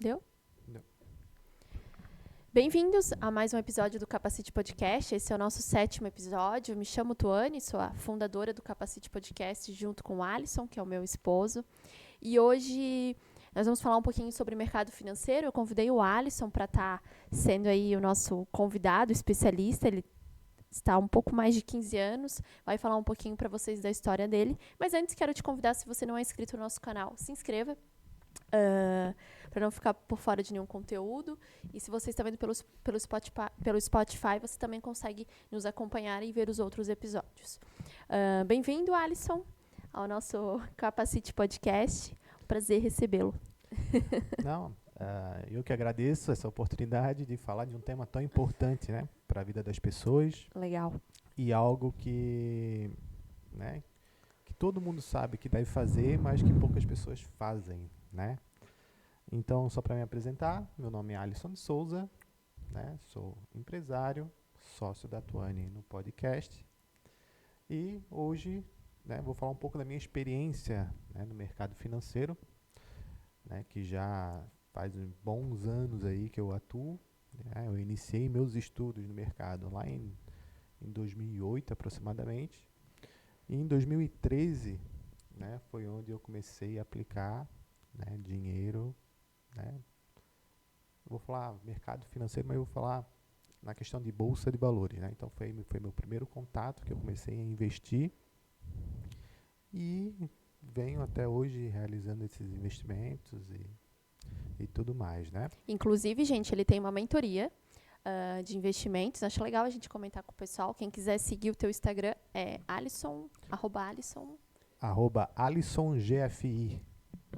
Deu? Deu. Bem-vindos a mais um episódio do Capacite Podcast. Esse é o nosso 7º episódio. Eu me chamo Tuane, sou a fundadora do Capacite Podcast junto com o Alisson, que é o meu esposo. E hoje nós vamos falar um pouquinho sobre mercado financeiro. Eu convidei o Alisson para estar sendo aí o nosso convidado especialista. Ele está há um pouco mais de 15 anos, vai falar um pouquinho para vocês da história dele. Mas antes quero te convidar, se você não é inscrito no nosso canal, se inscreva. Para não ficar por fora de nenhum conteúdo. E se você está vendo pelo Spotify, você também consegue nos acompanhar e ver os outros episódios. Bem-vindo, Alisson, ao nosso Capacite Podcast. Um prazer recebê-lo. Não, eu que agradeço essa oportunidade de falar de um tema tão importante, né, para a vida das pessoas. Legal. E algo que, né, que todo mundo sabe que deve fazer, mas que poucas pessoas fazem, né? Então, só para me apresentar, meu nome é Alisson de Souza, né? Sou empresário, sócio da Tuane no podcast. E hoje, né, vou falar um pouco da minha experiência, né, no mercado financeiro, né, que já faz bons anos aí que eu atuo. Né? Eu iniciei meus estudos no mercado lá em 2008 aproximadamente. E em 2013, né, foi onde eu comecei a aplicar, né, dinheiro, né. Vou falar mercado financeiro, mas eu vou falar na questão de bolsa de valores, né. Então foi meu primeiro contato que eu comecei a investir e venho até hoje realizando esses investimentos e tudo mais, né. Inclusive, gente, ele tem uma mentoria de investimentos. Acho legal a gente comentar com o pessoal. Quem quiser seguir o teu Instagram é Alisson, @Alisson. @AlissonGFI.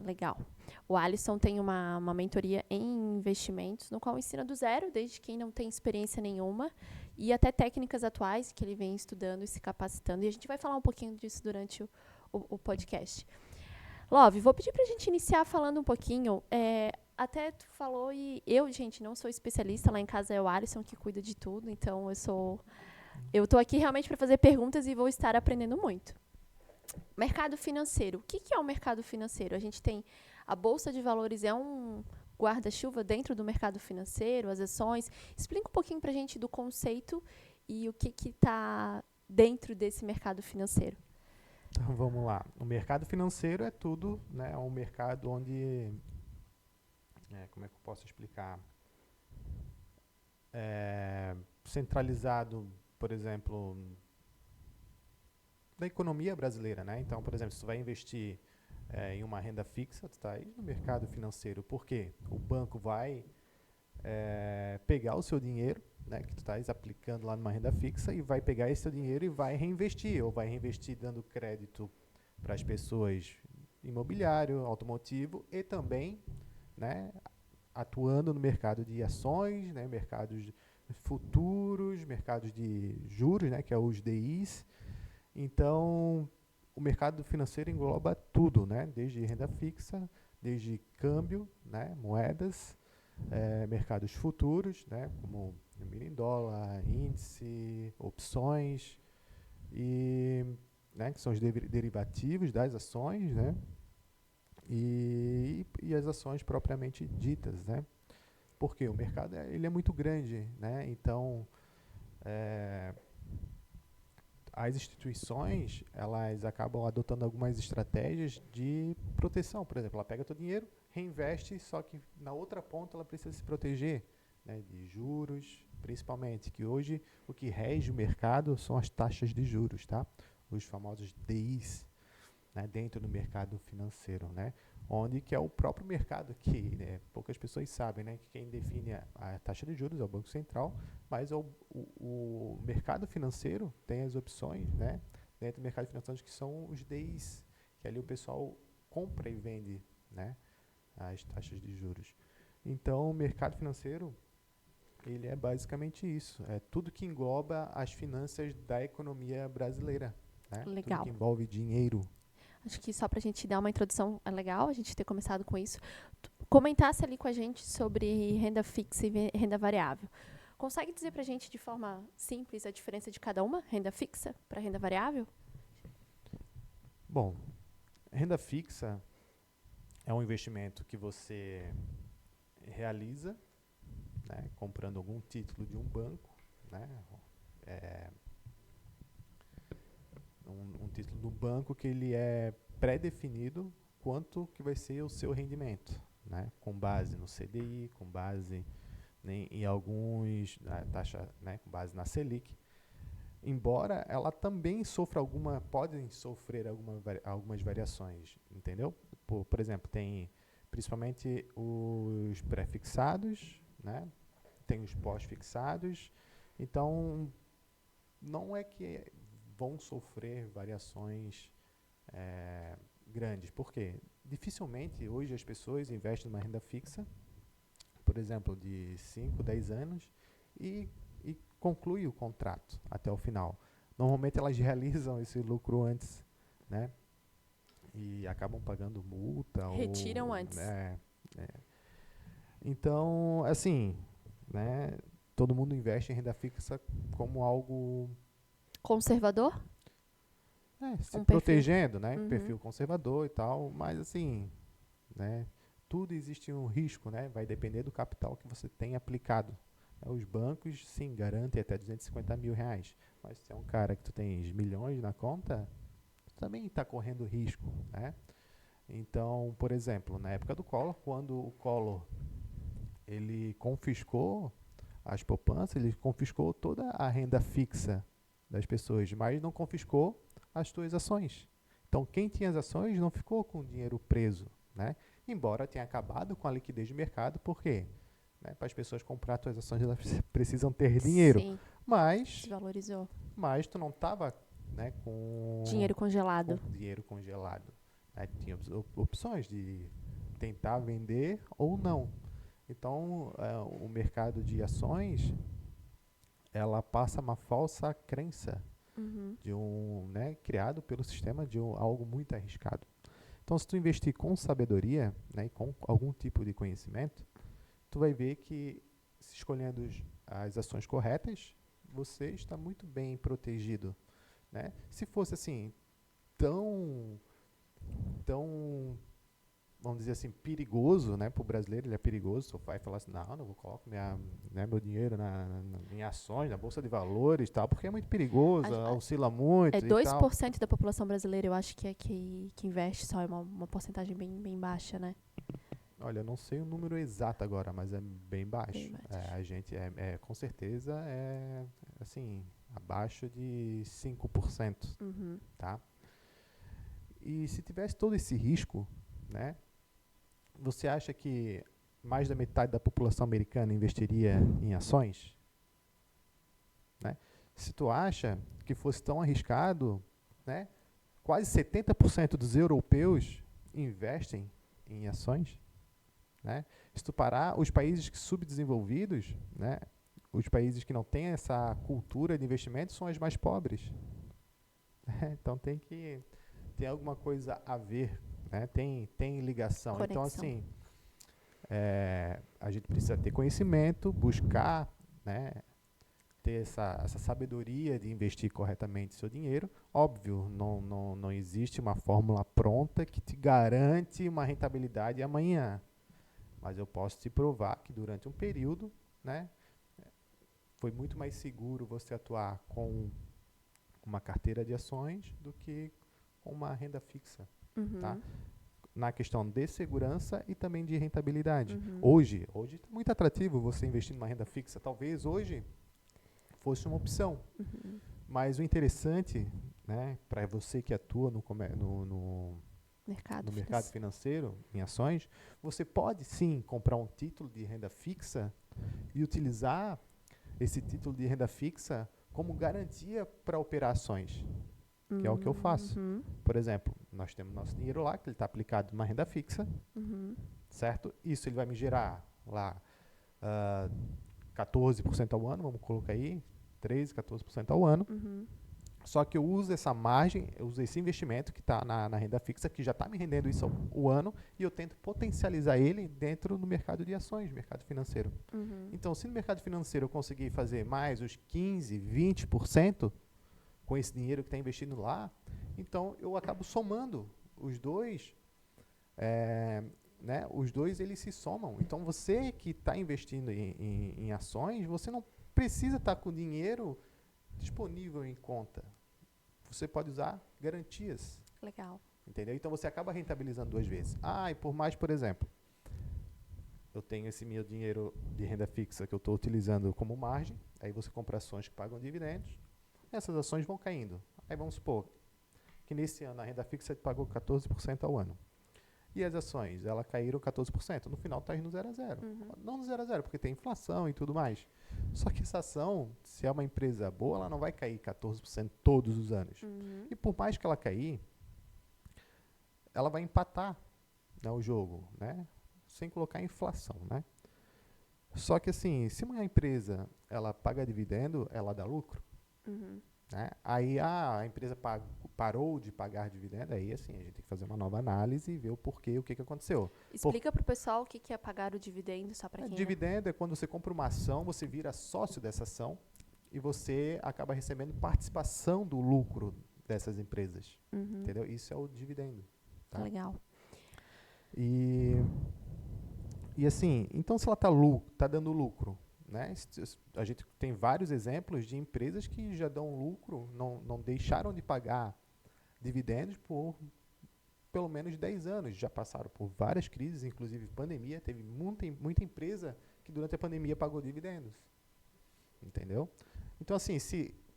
Legal. O Alisson tem uma mentoria em investimentos, no qual ensina do zero, desde quem não tem experiência nenhuma, e até técnicas atuais que ele vem estudando e se capacitando. E a gente vai falar um pouquinho disso durante o podcast. Love, vou pedir para a gente iniciar falando um pouquinho. Até tu falou, e eu, gente, não sou especialista, lá em casa é o Alisson que cuida de tudo, então eu estou aqui realmente para fazer perguntas e vou estar aprendendo muito. Mercado financeiro. O que é o mercado financeiro? A gente tem a Bolsa de Valores, é um guarda-chuva dentro do mercado financeiro, as ações. Explica um pouquinho para a gente do conceito e o que está dentro desse mercado financeiro. Então vamos lá. O mercado financeiro é tudo, né? É um mercado onde, como é que eu posso explicar? Centralizado, por exemplo, da economia brasileira, né? Então, por exemplo, se tu vai investir em uma renda fixa, tu está aí no mercado financeiro. Por quê? O banco vai pegar o seu dinheiro, né, que tu estás aplicando lá numa renda fixa, e vai pegar esse seu dinheiro e vai reinvestir, ou vai reinvestir dando crédito para as pessoas imobiliário, automotivo e também, né, atuando no mercado de ações, né, mercados futuros, mercados de juros, né, que é os DIs. Então, o mercado financeiro engloba tudo, né, desde renda fixa, desde câmbio, né, moedas, mercados futuros, né, como mini dólar, índice, opções, e, né, que são os derivativos das ações, né, e as ações propriamente ditas, né, porque o mercado ele é muito grande, né, então as instituições elas acabam adotando algumas estratégias de proteção. Por exemplo, ela pega teu dinheiro, reinveste, só que na outra ponta ela precisa se proteger, né, de juros, principalmente, que hoje o que rege o mercado são as taxas de juros, tá? Os famosos DIs, né, dentro do mercado financeiro, né? Onde que é o próprio mercado que, né, poucas pessoas sabem, né, que quem define a taxa de juros é o Banco Central, mas o mercado financeiro tem as opções, né, dentro do mercado financeiro, que são os DIs, que ali o pessoal compra e vende, né, as taxas de juros. Então, o mercado financeiro ele é basicamente isso, é tudo que engloba as finanças da economia brasileira, né? Tudo Legal. que envolve dinheiro. Acho que só para a gente dar uma introdução é legal a gente ter começado com isso. Comentasse ali com a gente sobre renda fixa e renda variável. Consegue dizer para a gente de forma simples a diferença de cada uma? Renda fixa para renda variável? Bom, renda fixa é um investimento que você realiza, né, comprando algum título de um banco, né, um título do banco que ele é pré-definido quanto que vai ser o seu rendimento, né, com base no CDI, com base em alguns taxa, né, com base na Selic. Embora ela também sofra podem sofrer algumas variações, entendeu? Por exemplo, tem principalmente os pré-fixados, né? Tem os pós-fixados, então não é que vão sofrer variações grandes, porque dificilmente hoje as pessoas investem numa renda fixa, por exemplo, de 5, 10 anos e conclui o contrato até o final. Normalmente elas realizam esse lucro antes, né? E acabam pagando multa Retiram ou antes. Então, assim, né? Todo mundo investe em renda fixa como algo Conservador? se Um perfil. protegendo, né? Uhum. Perfil conservador e tal, mas assim, né? Tudo existe um risco, né? Vai depender do capital que você tem aplicado. Os bancos, sim, garantem até 250 mil reais. Mas se é um cara que tu tens milhões na conta, tu também está correndo risco, né? Então, por exemplo, na época do Collor, quando o Collor ele confiscou as poupanças, ele confiscou toda a renda fixa das pessoas, mas não confiscou as tuas ações. Então, quem tinha as ações não ficou com o dinheiro preso, né? Embora tenha acabado com a liquidez de mercado, por quê? Né? Para as pessoas comprar suas ações, elas precisam ter dinheiro. Sim, Mas, desvalorizou. mas tu não estava, né, Dinheiro com congelado. dinheiro congelado. Né? Tinha opções de tentar vender ou não. Então, o mercado de ações, ela passa uma falsa crença Uhum. de né, criado pelo sistema de algo muito arriscado. Então, se tu investir com sabedoria, né, e com algum tipo de conhecimento, tu vai ver que se escolhendo as ações corretas, você está muito bem protegido, né? Se fosse assim tão vamos dizer assim, perigoso, né? Para o brasileiro ele é perigoso. Se o pai falar assim, não vou colocar meu dinheiro em ações, na bolsa de valores, e tal, porque é muito perigoso, oscila É muito e tal. 2% da população brasileira, eu acho que investe, só é uma porcentagem bem baixa, né? Olha, eu não sei o número exato agora, mas é bem baixo. Bem baixo. A gente com certeza assim, abaixo de 5%, Uhum. tá? E se tivesse todo esse risco, né? Você acha que mais da metade da população americana investiria em ações? Né? Se tu acha que fosse tão arriscado, né? Quase 70% dos europeus investem em ações. Né? Se tu parar, os países subdesenvolvidos, né? Os países que não têm essa cultura de investimento são os mais pobres. Então tem alguma coisa a ver, né? Tem ligação. Então, Conexão. assim, a gente precisa ter conhecimento, buscar, né, ter essa sabedoria de investir corretamente seu dinheiro. Óbvio, não existe uma fórmula pronta que te garante uma rentabilidade amanhã. Mas eu posso te provar que durante um período, né, foi muito mais seguro você atuar com uma carteira de ações do que com uma renda fixa. Uhum. Tá? Na questão de segurança e também de rentabilidade. Uhum. Hoje está muito atrativo você investir numa renda fixa. Talvez hoje fosse uma opção. Uhum. Mas o interessante, né, para você que atua no mercado financeiro, em ações, você pode sim comprar um título de renda fixa e utilizar esse título de renda fixa como garantia para operações, que é o que eu faço. Uhum. Por exemplo, nós temos nosso dinheiro lá, que ele está aplicado numa renda fixa, Uhum. certo? Isso ele vai me gerar lá 14% ao ano, vamos colocar aí, 13, 14% ao ano. Uhum. Só que eu uso essa margem, eu uso esse investimento que está na renda fixa, que já está me rendendo isso o ano, e eu tento potencializar ele dentro do mercado de ações, mercado financeiro. Uhum. Então, se no mercado financeiro eu conseguir fazer mais os 15, 20% com esse dinheiro que está investindo lá, então eu acabo somando os dois né, os dois eles se somam. Então, você que está investindo em ações, você não precisa estar com dinheiro disponível em conta. Você pode usar garantias. Legal. Entendeu? Então, você acaba rentabilizando duas vezes. E por mais, por exemplo, eu tenho esse meu dinheiro de renda fixa que eu estou utilizando como margem, aí você compra ações que pagam dividendos, essas ações vão caindo. Aí vamos supor que nesse ano a renda fixa pagou 14% ao ano. E as ações, elas caíram 14%. No final está no 0 a 0. Não no 0 a 0, porque tem inflação e tudo mais. Só que essa ação, se é uma empresa boa, ela não vai cair 14% todos os anos. E por mais que ela cair, ela vai empatar, né, o jogo, né? Sem colocar inflação, né? Só que assim, se uma empresa ela paga dividendo, ela dá lucro, né? Aí a empresa parou de pagar dividendo, aí assim, a gente tem que fazer uma nova análise e ver o porquê, o que aconteceu. Explica para o pessoal o que é pagar o dividendo, só para quem Dividendo é quando você compra uma ação, você vira sócio dessa ação e você acaba recebendo participação do lucro dessas empresas, entendeu? Isso é o dividendo. Tá? Legal. E assim, então se ela tá dando lucro, né? A gente tem vários exemplos de empresas que já dão lucro, não deixaram de pagar dividendos por pelo menos 10 anos. Já passaram por várias crises, inclusive pandemia. Teve muita empresa que durante a pandemia pagou dividendos. Entendeu? Então assim,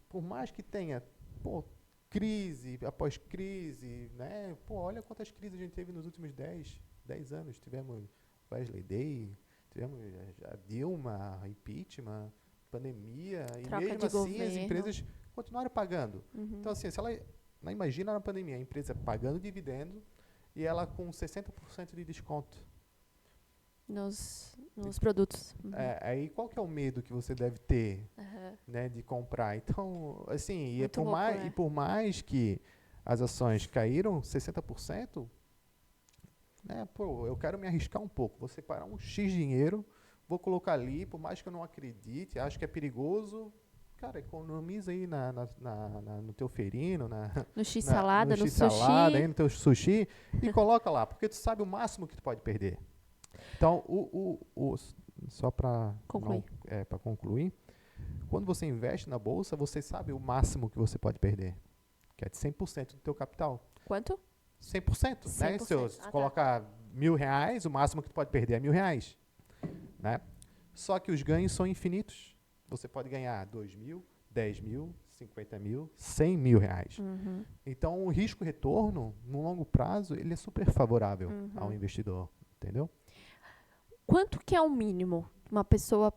por mais que tenha crise após crise, né? Olha quantas crises a gente teve nos últimos 10 anos. Tivemos Wesley Day, tivemos a Dilma, impeachment, pandemia, Troca e mesmo de assim governo. as empresas continuaram pagando. Então assim, se ela não imagina na pandemia a empresa pagando dividendo e ela com 60% de desconto nos produtos. aí qual que é o medo que você deve ter, né, de comprar? Então, assim, por mais que as ações caíram 60%, né, eu quero me arriscar um pouco, vou separar um X dinheiro, vou colocar ali, por mais que eu não acredite, acho que é perigoso, cara, economiza aí no teu ferino, no X-salada, no sushi. Aí no teu sushi, e coloca lá, porque tu sabe o máximo que tu pode perder. Então, só para concluir, quando você investe na bolsa, você sabe o máximo que você pode perder, que é de 100% do teu capital. Quanto? 100%, né? Se você colocar R$1.000, o máximo que tu pode perder é R$1.000, né? Só que os ganhos são infinitos. Você pode ganhar 2.000, 10.000, 50.000, R$100.000. Então, o risco-retorno, no longo prazo, ele é super favorável ao investidor, entendeu? Quanto que é o mínimo uma pessoa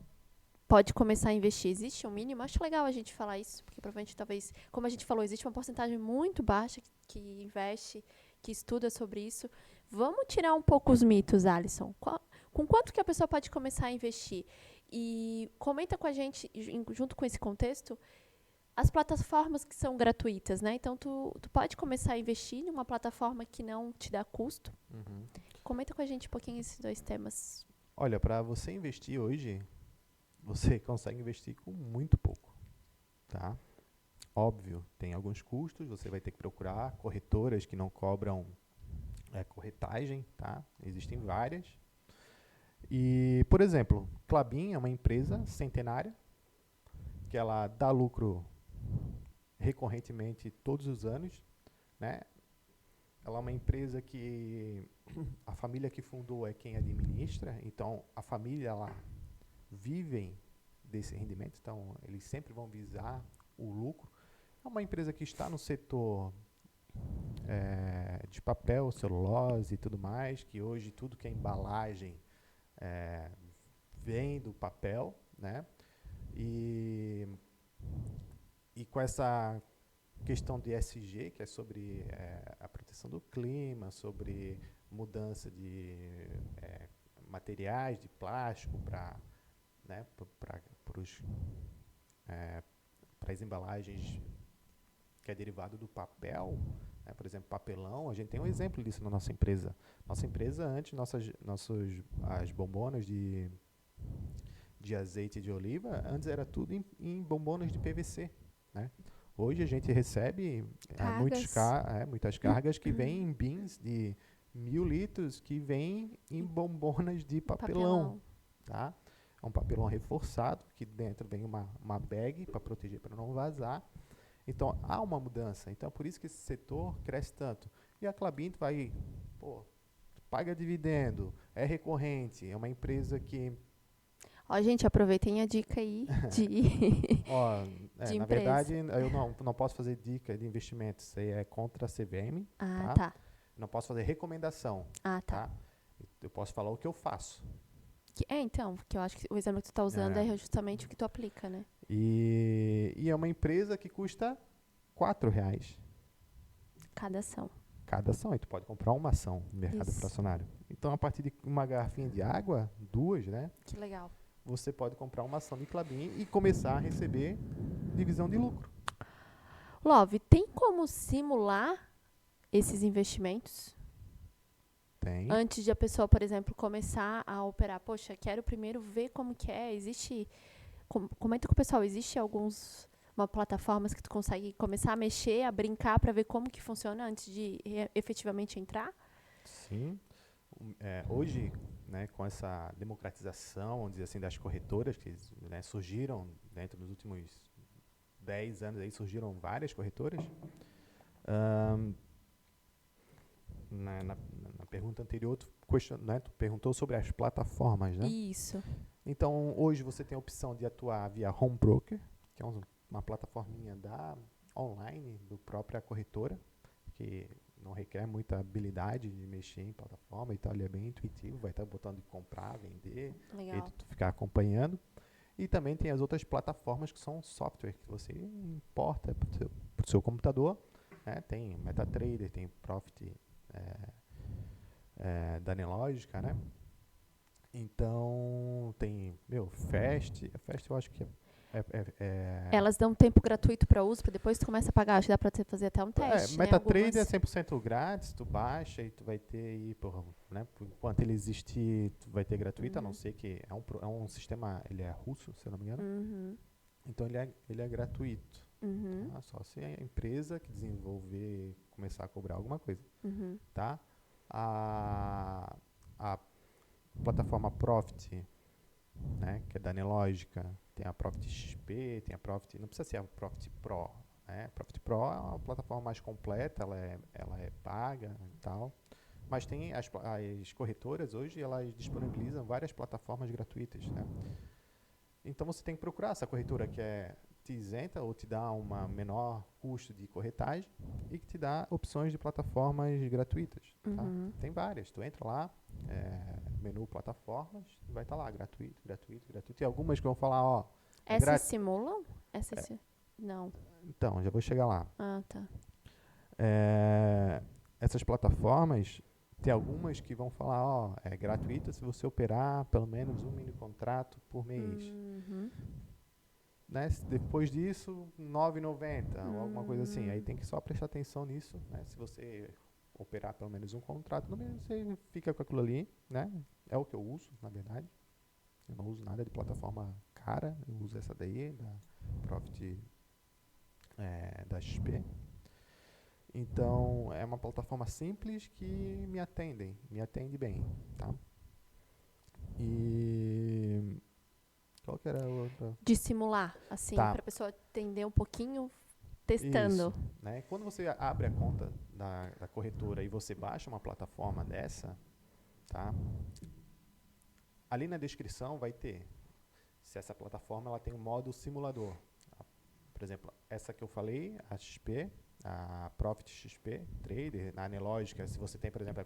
pode começar a investir? Existe um mínimo? Acho legal a gente falar isso, porque provavelmente, talvez, como a gente falou, existe uma porcentagem muito baixa que investe, que estuda sobre isso. Vamos tirar um pouco os mitos, Alisson. Com quanto que a pessoa pode começar a investir? E comenta com a gente, junto com esse contexto, as plataformas que são gratuitas, né? Então, tu pode começar a investir em uma plataforma que não te dá custo. Comenta com a gente um pouquinho esses dois temas. Olha, para você investir hoje, você consegue investir com muito pouco, tá? Óbvio, tem alguns custos, você vai ter que procurar corretoras que não cobram corretagem, tá? Existem várias. E, por exemplo, Klabin é uma empresa centenária que ela dá lucro recorrentemente todos os anos, né? Ela é uma empresa que a família que fundou é quem administra, então a família lá vivem desse rendimento, então eles sempre vão visar o lucro. É uma empresa que está no setor de papel, celulose e tudo mais, que hoje tudo que é embalagem vem do papel, né? E com essa questão de ESG, que é sobre a proteção do clima, sobre mudança de materiais de plástico para as embalagens que é derivado do papel, né? Por exemplo, papelão, a gente tem um exemplo disso na nossa empresa. Nossa empresa, antes, as bombonas de azeite de oliva, antes era tudo em bombonas de PVC, né? Hoje a gente recebe muitas cargas que vêm em bins de 1.000 litros que vem em bombonas de papelão, tá? É um papelão reforçado, que dentro vem uma bag para proteger, para não vazar. Então, há uma mudança. Então, é por isso que esse setor cresce tanto. E a Klabin vai, pô, paga dividendo, é recorrente, é uma empresa que... Ó, gente, aproveitem a dica aí de, Ó, de na empresa. verdade, eu não posso fazer dica de investimento, isso aí é contra a CVM, Ah, tá? tá. Não posso fazer recomendação, Ah, tá. tá? Eu posso falar o que eu faço. Então, porque eu acho que o exemplo que tu tá usando É. é justamente o que tu aplica, né? E é uma empresa que custa R$ 4 Cada ação. cada ação. E tu pode comprar uma ação no mercado Isso. fracionário. Então, a partir de uma garrafinha de água, 2, né? Que legal. Você pode comprar uma ação de Klabin e começar a receber divisão de lucro. Love, tem como simular esses investimentos? Tem. Antes de a pessoa, por exemplo, começar a operar. Poxa, quero primeiro ver como que é. Existe... Comenta com o pessoal, existe uma plataformas que tu consegue começar a mexer, a brincar para ver como que funciona antes de efetivamente entrar? Sim. Hoje, né, com essa democratização, vamos dizer assim, das corretoras que, né, surgiram dentro dos últimos 10 anos, aí surgiram várias corretoras. Na pergunta anterior, tu perguntou sobre as plataformas, né? Isso. Então, hoje você tem a opção de atuar via Home Broker, que é uma plataforminha online do própria corretora, que não requer muita habilidade de mexer em plataforma, então ele é bem intuitivo, vai estar botando de comprar, vender, Legal. e tu ficar acompanhando. E também tem as outras plataformas que são software, que você importa para o seu computador, né? Tem MetaTrader, tem Profit da Nelogica, né? Então, tem, Fast. A Fast eu acho que Elas dão tempo gratuito para uso, para depois tu começa a pagar. Acho que dá para fazer até um teste, né? MetaTrader é 100% grátis, tu baixa e tu vai ter aí, por enquanto ele existir, tu vai ter gratuito, a não ser que é um sistema, ele é russo, se eu não me engano. Uhum. Então ele é gratuito. Uhum. Tá? Só se a empresa que desenvolver começar a cobrar alguma coisa. Uhum. Tá? A plataforma Profit, né, que é da Nelogica, tem a Profit XP, tem a Profit, não precisa ser a Profit Pro, né? A Profit Pro é uma plataforma mais completa, ela é paga e tal, mas tem as corretoras hoje, elas disponibilizam várias plataformas gratuitas, né? Então você tem que procurar essa corretora que te isenta ou te dá um menor custo de corretagem e que te dá opções de plataformas gratuitas. Tá? Uhum. Tem várias. Tu entra lá, menu plataformas, vai estar lá, gratuito, gratuito, gratuito. E algumas que vão falar, ó... Essas simulam? Não. Então, já vou chegar lá. Ah, tá. Essas plataformas, tem algumas que vão falar, ó, é gratuita se você operar pelo menos um mini contrato por mês. Uhum. Né? Depois disso, R$ 9,90 ou alguma coisa assim. Aí tem que só prestar atenção nisso. Né? Se você operar pelo menos um contrato no mês, você fica com aquilo ali. Né? É o que eu uso, na verdade. Eu não uso nada de plataforma cara. Eu uso essa daí, da Profit da XP. Então, é uma plataforma simples que me atende bem. Tá? E... Qual que era a outra? De simular, assim, Tá. para a pessoa entender um pouquinho testando. Isso, né? Quando você abre a conta da corretora e você baixa uma plataforma dessa, tá? Ali na descrição vai ter se essa plataforma ela tem um modo simulador. Por exemplo, essa que eu falei, a XP, a Profit XP Trader, na Nelogica, se você tem, por exemplo,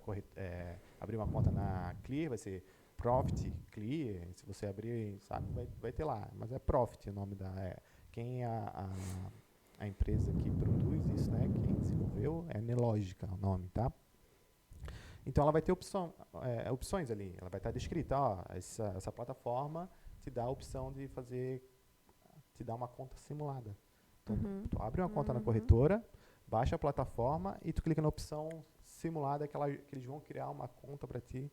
abrir uma conta na Clear, vai ser Profit Clear. Se você abrir, sabe, vai ter lá. Mas é Profit o nome quem é a empresa que produz isso, né? Quem desenvolveu é Nelogica o nome, tá? Então ela vai ter opções ali. Ela vai estar descrita, ó, essa plataforma te dá a opção de te dá uma conta simulada. Então, tu abre uma conta na corretora, baixa a plataforma e tu clica na opção simulada que eles vão criar uma conta para ti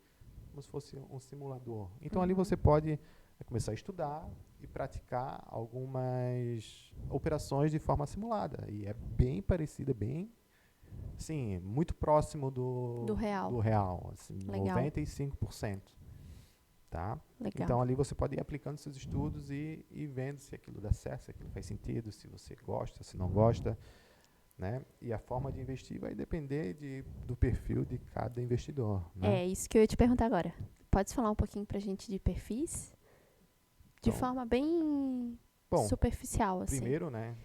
como se fosse um simulador. Então ali você pode começar a estudar e praticar algumas operações de forma simulada. E é bem parecida, bem sim, muito próximo Do real. do real, assim, Legal. 95%. Tá? Legal. Então ali você pode ir aplicando seus estudos e vendo se aquilo dá certo, se aquilo faz sentido, se você gosta, se não gosta, né? E a forma de investir vai depender do perfil de cada investidor, né? É isso que eu ia te perguntar agora. Pode falar um pouquinho pra gente de perfis? De Então, forma bem bom, superficial, assim. primeiro, né?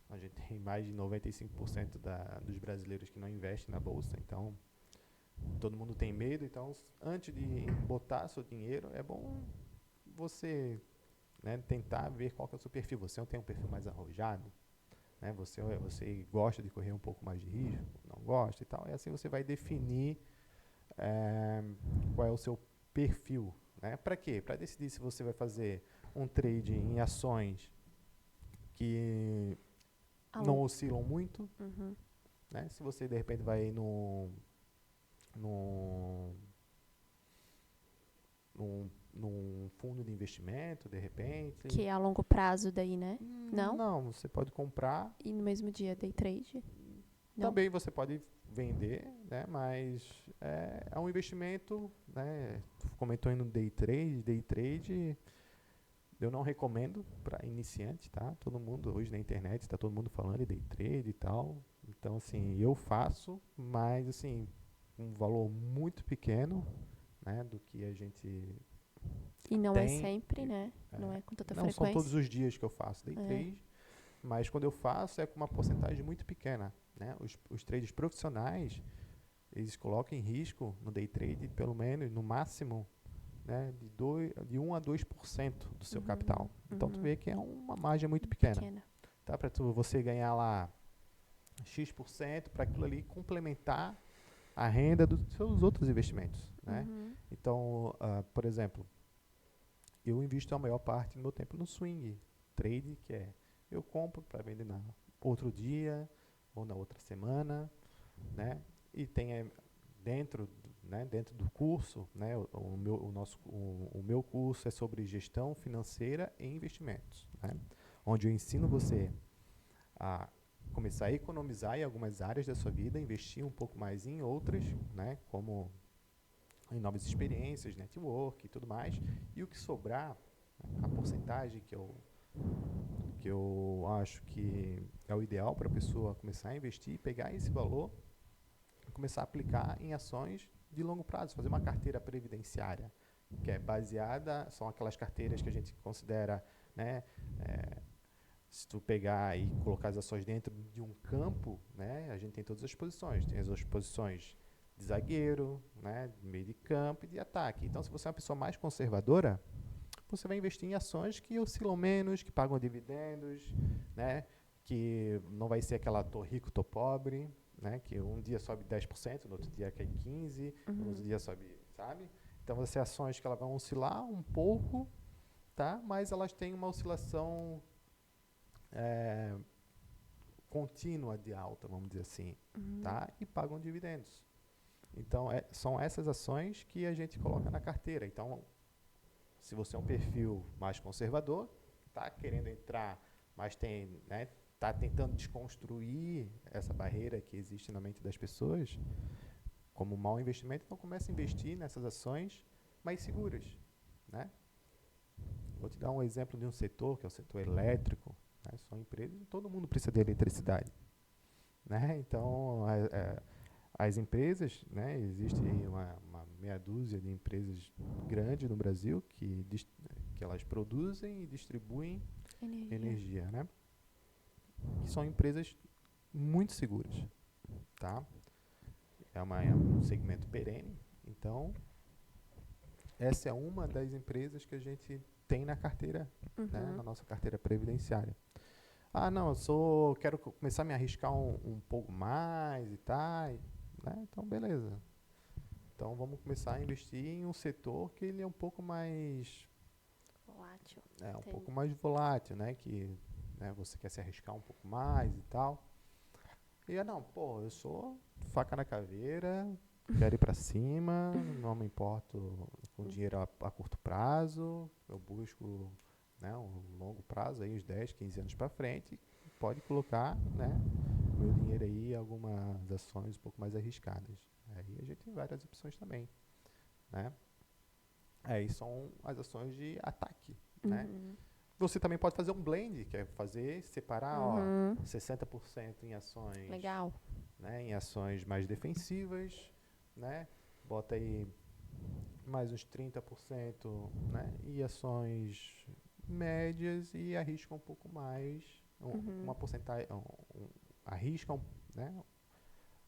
A gente tem mais de 95% dos brasileiros que não investem na bolsa, então todo mundo tem medo. Então, antes de botar seu dinheiro, é bom você, né, tentar ver qual que é o seu perfil. Você tem um perfil mais arrojado, né? Você gosta de correr um pouco mais de risco, não gosta e tal. E assim você vai definir qual é o seu perfil, né? Para quê? Para decidir se você vai fazer um trade em ações que não oscilam muito, Uhum. né? Se você de repente vai num, num fundo de investimento, de repente. Que é a longo prazo daí, né? Não? Não, você pode comprar. E no mesmo dia, day trade? Não? Também você pode vender, né? Mas é um investimento, né? Tu comentou aí no day trade. Day trade eu não recomendo para iniciante, tá? Todo mundo hoje na internet está todo mundo falando de day trade e tal. Então assim, eu faço, mas assim, um valor muito pequeno, né, do que a gente E não é tem. sempre, né? Não é com tanta Não são todos frequência. os dias que eu faço day trade, mas quando eu faço é com uma porcentagem muito pequena, né? Os traders profissionais, eles colocam em risco no day trade pelo menos, no máximo, né, de 1 a 2% do seu capital. Então tu vê que é uma margem muito pequena. Tá? Para você ganhar lá X% para aquilo ali complementar a renda dos seus outros investimentos, né? Então, por exemplo, eu invisto a maior parte do meu tempo no swing trade, que é eu compro para vender na outro dia ou na outra semana, né? E tem dentro, né, dentro do curso, né, o meu curso é sobre gestão financeira e investimentos, né? Onde eu ensino você a começar a economizar em algumas áreas da sua vida, investir um pouco mais em outras, né, como em novas experiências, network e tudo mais, e o que sobrar, a porcentagem que eu acho que é o ideal para a pessoa começar a investir, pegar esse valor e começar a aplicar em ações de longo prazo, fazer uma carteira previdenciária, que é baseada, são aquelas carteiras que a gente considera, né, se tu pegar e colocar as ações dentro de um campo, né, a gente tem todas as posições, tem as posições de zagueiro, né, de meio de campo e de ataque. Então, se você é uma pessoa mais conservadora, você vai investir em ações que oscilam menos, que pagam dividendos, né, que não vai ser aquela tô rico, tô pobre, né, que um dia sobe 10%, no outro dia cai 15%, no outro dia sobe, sabe? Então, vai ser ações que elas vão oscilar um pouco, tá? Mas elas têm uma oscilação contínua de alta, vamos dizer assim, tá? E pagam dividendos. Então, são essas ações que a gente coloca na carteira. Então, se você é um perfil mais conservador, está querendo entrar, mas tem, né, está tentando desconstruir essa barreira que existe na mente das pessoas, como um mau investimento, então comece a investir nessas ações mais seguras, né? Vou te dar um exemplo de um setor, que é o setor elétrico, né? São empresas, todo mundo precisa de eletricidade, né? Então, as empresas, né, existe uma meia dúzia de empresas grandes no Brasil que elas produzem e distribuem energia, né? Que são empresas muito seguras, tá? É um segmento perene, então essa é uma das empresas que a gente tem na carteira, né, na nossa carteira previdenciária. Ah, não, quero começar a me arriscar um pouco mais e tal, né? Então, beleza. Então, vamos começar a investir em um setor que ele é um pouco mais volátil. Pouco mais volátil, né? Que, né, você quer se arriscar um pouco mais e tal. E não, pô, eu sou faca na caveira, quero ir para cima, não me importo com dinheiro a curto prazo, eu busco, né, um longo prazo, aí uns 10, 15 anos para frente, pode colocar, né, meu dinheiro aí em algumas ações um pouco mais arriscadas. Aí a gente tem várias opções também, né? Aí são as ações de ataque, né? Uhum. Você também pode fazer um blend, que é separar, ó, Uhum. 60% em ações, Legal. né, em ações mais defensivas, né? Bota aí mais uns 30%, né, em ações médias e arrisca um pouco mais, Uhum. uma porcentagem, arrisca né,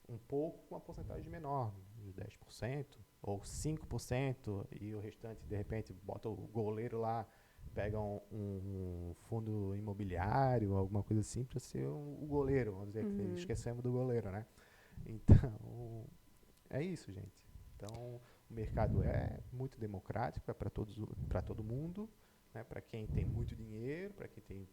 um pouco com uma porcentagem menor, de 10% ou 5%, e o restante, de repente, bota o goleiro lá, pega um fundo imobiliário, alguma coisa assim, para ser o goleiro, vamos dizer, que Uhum. esquecemos do goleiro, né? Então, é isso, gente. Então, o mercado é muito democrático, é para todo mundo, né? Para quem tem muito dinheiro, para quem tem,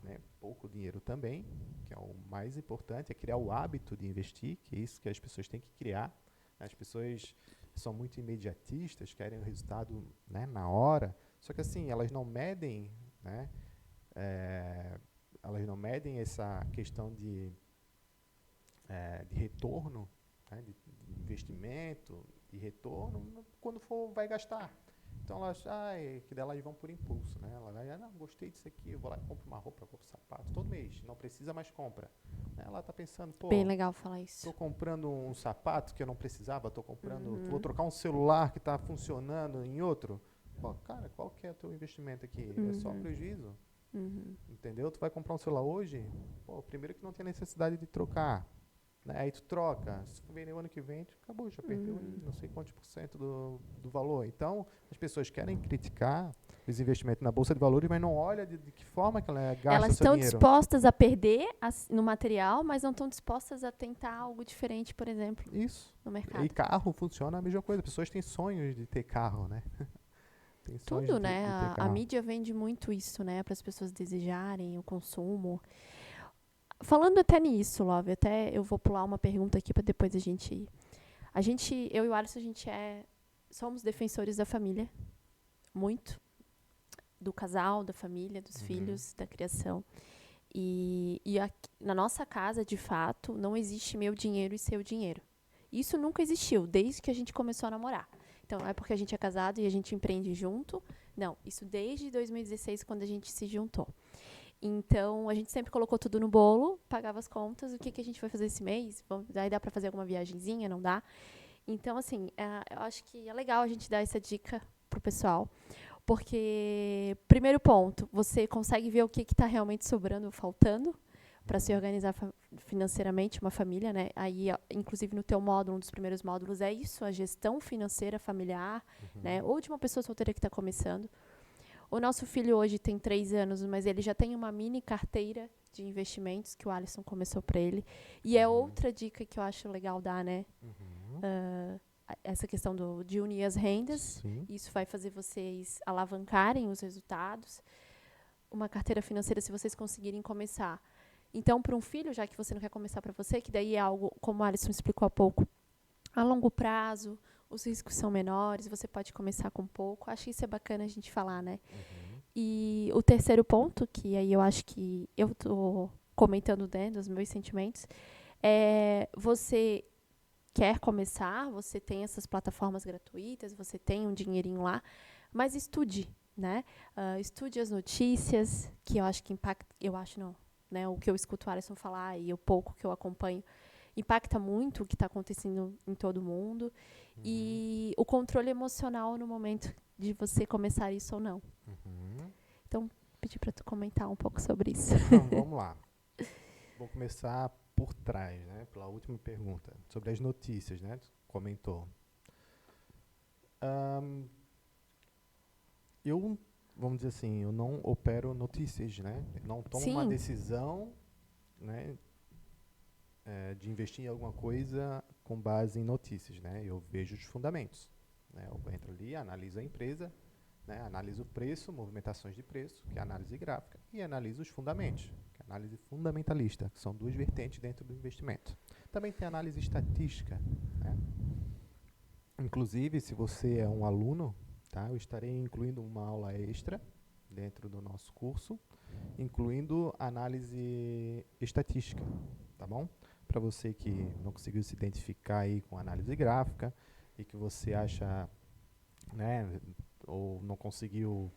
né, pouco dinheiro também, que é o mais importante, é criar o hábito de investir, que é isso que as pessoas têm que criar. As pessoas são muito imediatistas, querem o resultado, né, na hora, só que assim, elas não medem, né, elas não medem essa questão de retorno, né, de investimento e retorno, quando for vai gastar. Então elas, que dela elas vão por impulso, né? Ela vai, não, gostei disso aqui, eu vou lá e compro uma roupa, compro um sapato, todo mês, não precisa mais compra. Ela tá pensando, Bem pô, legal falar isso. tô comprando um sapato que eu não precisava, tô comprando, vou Uhum. trocar um celular que está funcionando em outro. Pô, cara, qual que é o teu investimento aqui? É só Uhum. prejuízo, Uhum. entendeu? Tu vai comprar um celular hoje, pô, primeiro que não tem necessidade de trocar, né? Aí tu troca, se for vender o ano que vem, tu acabou, já perdeu Uhum. aí não sei quantos por cento do valor. Então, as pessoas querem criticar os investimentos na bolsa de valores, mas não olha de que forma que ela gasta Elas o seu estão dinheiro. dispostas a perder no material, mas não estão dispostas a tentar algo diferente, por exemplo, Isso. no E mercado. carro funciona a mesma coisa. Pessoas têm sonhos de ter carro, né? Tem sonhos Tudo, né? de ter A carro. mídia vende muito isso, né? Para as pessoas desejarem o consumo. Falando até nisso, Love, até eu vou pular uma pergunta aqui para depois a gente ir. Eu e o Alisson, somos defensores da família, muito. Do casal, da família, dos Uhum. filhos, da criação. E aqui, na nossa casa, de fato, não existe meu dinheiro e seu dinheiro. Isso nunca existiu, desde que a gente começou a namorar. Então, não é porque a gente é casado e a gente empreende junto. Não, isso desde 2016, quando a gente se juntou. Então, a gente sempre colocou tudo no bolo, pagava as contas. O que, que a gente vai fazer esse mês? Aí dá para fazer alguma viagenzinha? Não dá? Então, assim, eu acho que é legal a gente dar essa dica pro pessoal. Porque, primeiro ponto, você consegue ver o que está realmente sobrando ou faltando para se Uhum. organizar financeiramente, uma família, né? Aí, ó, inclusive no teu módulo, um dos primeiros módulos é isso, a gestão financeira familiar, né? Uhum. Ou de uma pessoa solteira que está começando. O nosso filho hoje tem 3 anos, mas ele já tem uma mini carteira de investimentos que o Alisson começou para ele. E é Uhum. outra dica que eu acho legal dar, né? Uhum. Essa questão de unir as rendas. Sim. Isso vai fazer vocês alavancarem os resultados. Uma carteira financeira, se vocês conseguirem começar. Então, para um filho, já que você não quer começar para você, que daí é algo, como a Alisson explicou há pouco, a longo prazo, os riscos são menores, você pode começar com pouco. Acho que isso é bacana a gente falar, né? Uhum. E o terceiro ponto, que aí eu acho que eu tô comentando, né, dos meus sentimentos, é você quer começar, você tem essas plataformas gratuitas, você tem um dinheirinho lá, mas estude, né? Estude as notícias, que eu acho que impacta, eu acho não, né? O que eu escuto o Alisson falar e o pouco que eu acompanho, impacta muito o que está acontecendo em todo mundo. Uhum. E o controle emocional no momento de você começar isso ou não. Uhum. Então, pedi para tu comentar um pouco sobre isso. Vamos lá. Vou começar por trás, né? Pela última pergunta. Sobre as notícias, né? Tu comentou. Ahn, eu, vamos dizer assim, eu não opero notícias, né? Eu não tomo uma Sim, decisão, né, de investir em alguma coisa com base em notícias, né? Eu vejo os fundamentos, né? Eu entro ali, analiso a empresa, né? Analiso o preço, movimentações de preço, que é a análise gráfica, e analiso os fundamentos, que é a análise fundamentalista, que são duas vertentes dentro do investimento. Também tem a análise estatística, né? Inclusive, se você é um aluno, tá? Eu estarei incluindo uma aula extra dentro do nosso curso, incluindo análise estatística, tá bom? Para você que não conseguiu se identificar aí com análise gráfica e que você acha, né, ou não conseguiu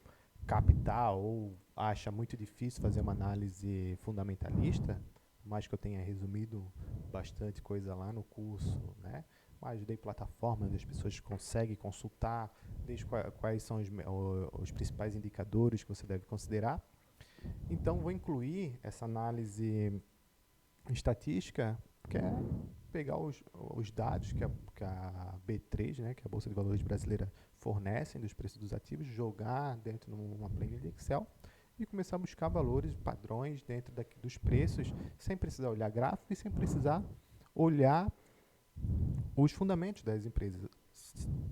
captar ou acha muito difícil fazer uma análise fundamentalista, por mais que eu tenha resumido bastante coisa lá no curso, né? Mas dei plataformas onde as pessoas conseguem consultar, desde quais são os principais indicadores que você deve considerar. Então, vou incluir essa análise estatística, que é pegar os dados que a B3, né, que é a Bolsa de Valores brasileira, fornecem dos preços dos ativos, jogar dentro de uma planilha de Excel e começar a buscar valores, padrões dentro dos preços, sem precisar olhar gráfico e sem precisar olhar os fundamentos das empresas,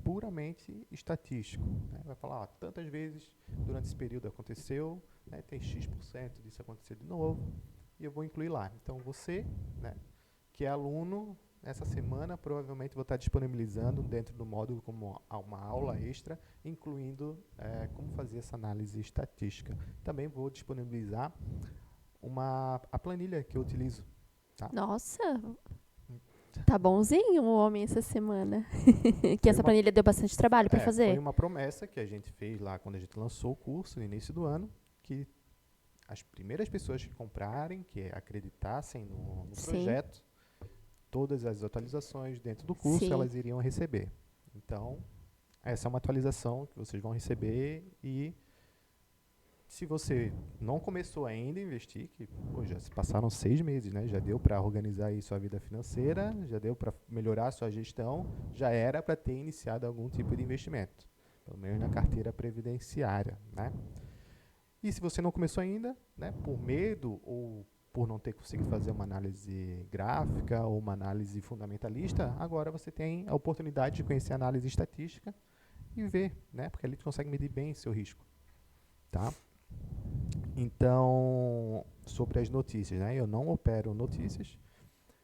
puramente estatístico. Né? Vai falar, ó, tantas vezes durante esse período aconteceu, né, tem X% disso acontecer de novo, e eu vou incluir lá. Então, você, né, que é aluno, essa semana provavelmente vou estar disponibilizando dentro do módulo como uma aula extra, incluindo como fazer essa análise estatística. Também vou disponibilizar a planilha que eu utilizo. Tá? Nossa, tá bonzinho o homem essa semana. Que Foi essa planilha deu bastante trabalho para foi fazer. uma promessa que a gente fez lá quando a gente lançou o curso no início do ano, que as primeiras pessoas que comprarem, que acreditassem no Sim. projeto, todas as atualizações dentro do curso, Sim. elas iriam receber. Então, essa é uma atualização que vocês vão receber e se você não começou ainda a investir, que pô, já se passaram 6 meses, né? Já deu para organizar aí sua vida financeira, já deu para melhorar a sua gestão, já era para ter iniciado algum tipo de investimento, pelo menos na carteira previdenciária, né? E se você não começou ainda, né, por medo ou por não ter conseguido fazer uma análise gráfica ou uma análise fundamentalista, agora você tem a oportunidade de conhecer a análise estatística e ver, né, porque ali tu consegue medir bem seu risco, tá? Então, sobre as notícias, né, eu não opero notícias,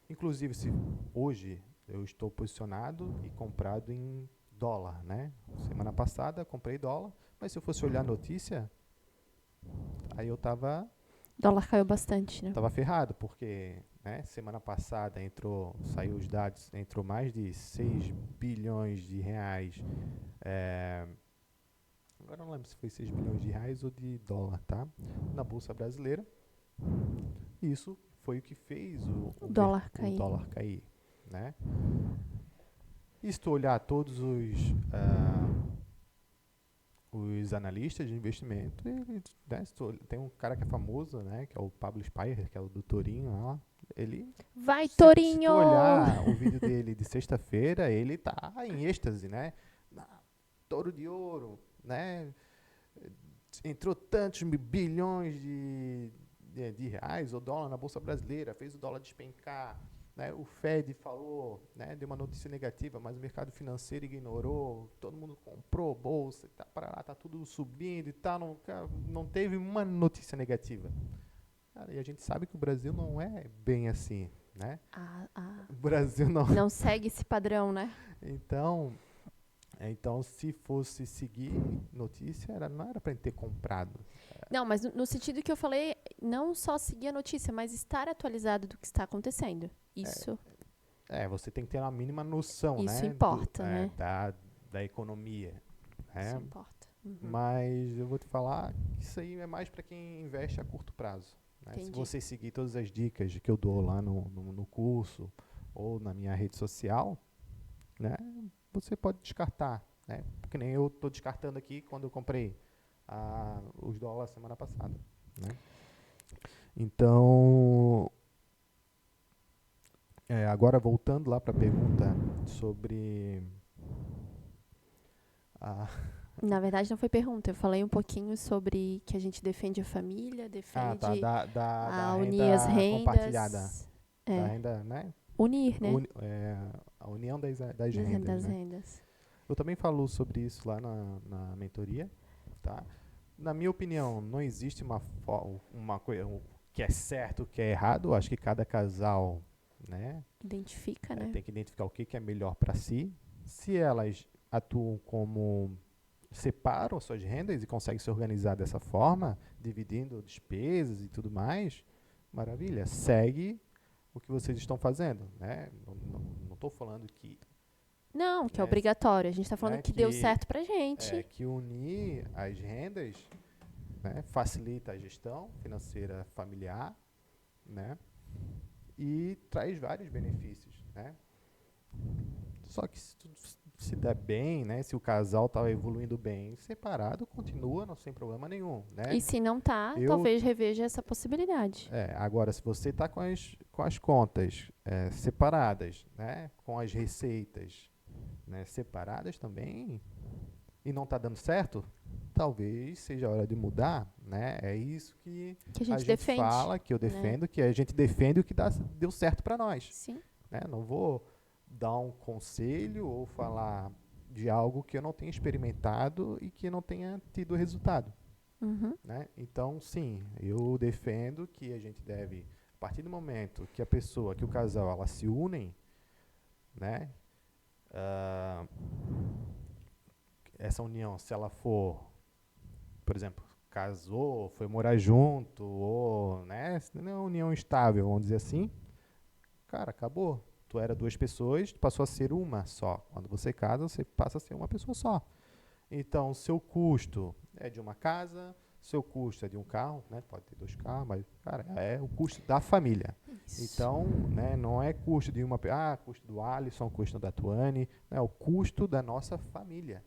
inclusive se hoje eu estou posicionado e comprado em dólar, né? Semana passada comprei dólar, mas se eu fosse olhar a notícia, aí eu tava O dólar caiu bastante, né? ferrado, porque né, semana passada saiu os dados, entrou mais de 6 bilhões de reais. Agora eu não lembro se foi 6 bilhões de reais ou de dólar, tá? Na Bolsa Brasileira. Isso foi o que fez O dólar cair. dólar cair, né? E se tu olhar todos os analistas de investimento, né, tem um cara que é famoso, né, que é o Pablo Spyer, que é o do Torinho lá, ele, Vai, se tu Torinho! olhar o vídeo dele de sexta-feira, ele tá em êxtase, né, touro de ouro, né, entrou tantos bilhões de reais ou dólar na Bolsa Brasileira, fez o dólar despencar, né, o Fed falou, né, deu uma notícia negativa, mas o mercado financeiro ignorou, todo mundo comprou bolsa, tá tudo subindo e tal, não teve uma notícia negativa. Cara, e a gente sabe que o Brasil não é bem assim, né? O Brasil não segue esse padrão, né? Então, se fosse seguir notícia, não era para gente ter comprado. Não, mas no sentido que eu falei, não só seguir a notícia, mas estar atualizado do que está acontecendo. Isso. Você tem que ter uma mínima noção, Isso né? importa, né? Da economia. Isso importa. Uhum. Mas eu vou te falar que isso aí é mais para quem investe a curto prazo. Né? Se você seguir todas as dicas que eu dou lá no curso ou na minha rede social, né? Você pode descartar, né? Porque nem eu estou descartando aqui quando eu comprei os dólares semana passada, né? Então, agora voltando lá para a pergunta sobre Na verdade, não foi pergunta. Eu falei um pouquinho sobre que a gente defende a família, defende da unir as rendas. Compartilhada. Da renda, né? Unir, né? A união das rendas, das né? rendas. Eu também falo sobre isso lá na mentoria, tá? Na minha opinião, não existe uma coisa que é certo, o que é errado. Eu acho que cada casal, né, identifica, né? Tem que identificar o que é melhor para si. Se elas atuam como separam suas rendas e conseguem se organizar dessa forma, dividindo despesas e tudo mais, maravilha. Segue o que vocês estão fazendo, né? Não estou falando que, Não, que é né, obrigatório. A gente está falando né, que deu certo pra gente. que unir as rendas, né, facilita a gestão financeira familiar, né? E traz vários benefícios, né? Só que se tudo se der bem, né? Se o casal está evoluindo bem, separado, continua, não sem problema nenhum, né? E se não tá, Eu, talvez reveja essa possibilidade. agora, se você está com as contas separadas, né? Com as receitas, né, separadas também, e não está dando certo, talvez seja a hora de mudar, né? É isso que Que a a gente gente defende, fala, que eu né? defendo, que a gente defende o que deu certo para nós, Sim. né? Não vou dar um conselho ou falar de algo que eu não tenha experimentado e que não tenha tido resultado, Uhum. né? Então, sim, eu defendo que a gente deve, a partir do momento que a pessoa, que o casal, elas se unem, né? Ah, essa união, se ela for, por exemplo, casou, foi morar junto, ou, né, se não é uma união estável, vamos dizer assim, cara, acabou. Tu era duas pessoas, tu passou a ser uma só. Quando você casa, você passa a ser uma pessoa só. Então, seu custo é de uma casa, seu custo é de um carro, né? Pode ter dois carros, mas, cara, é o custo da família. Isso. Então, né, não é custo de uma, custo do Alisson, custo da Tuane, é o custo da nossa família,